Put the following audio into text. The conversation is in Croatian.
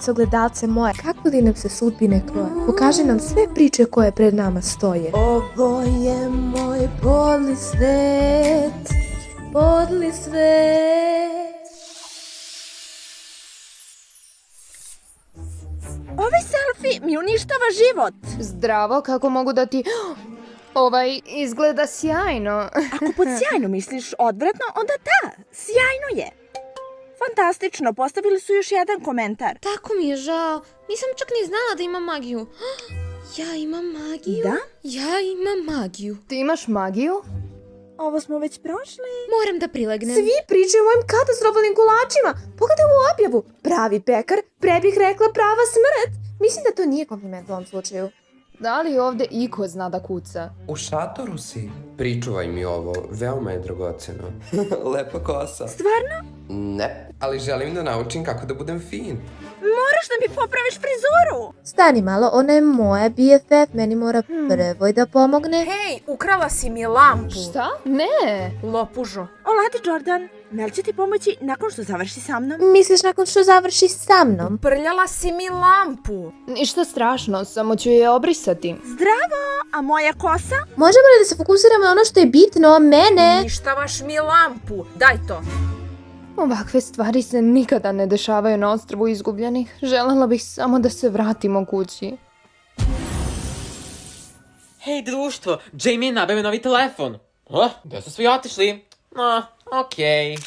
ogledalce moje, kako li nam se sudbine kroje? Pokaži nam sve priče koje pred nama stoje. Ovo je moj podli svet, podli svet. Ovaj selfie mi uništava život. Zdravo, kako mogu da ti... izgleda sjajno. Ako pod sjajno misliš odvratno, onda da, sjajno je. Fantastično, postavili su još jedan komentar. Tako mi je žao. Nisam čak ni znala da imam magiju. Ja imam magiju? Da? Ja imam magiju. Ti imaš magiju? Ovo smo već prošli. Moram da prilegnem. Svi pričaju o mojim katastrofalnim kolačima. Pogledaj ovu objavu. Pravi pekar, pre bih rekla prava smrt. Mislim da to nije kompliment u ovom slučaju. Da li ovdje iko zna da kuca? U šatoru si? Pričuvaj mi ovo, veoma je dragoceno. Lepa kosa. Stvarno? Ne, ali želim da naučim kako da budem fin. Moraš da mi popraviš frizuru. Stani malo, ona je moja BFF, meni mora prvo i da pomogne. Hej, ukrala si mi lampu. Šta? Ne! Lopužo. Oladi, Jordan. Mel će ti pomoći nakon što završi sa mnom. Misliš nakon što završi sa mnom? Prljala si mi lampu. Ništa strašno, samo ću je obrisati. Zdravo, a moja kosa? Možemo li da se fokusiramo na ono što je bitno, mene? Ništavaš mi lampu. Daj to. Ovakve stvari se nikada ne dešavaju na ostrvu izgubljenih. Želela bih samo da se vratimo kući. Hej društvo, Jamie je nabavio novi telefon. Gdje su svi otišli? Okej.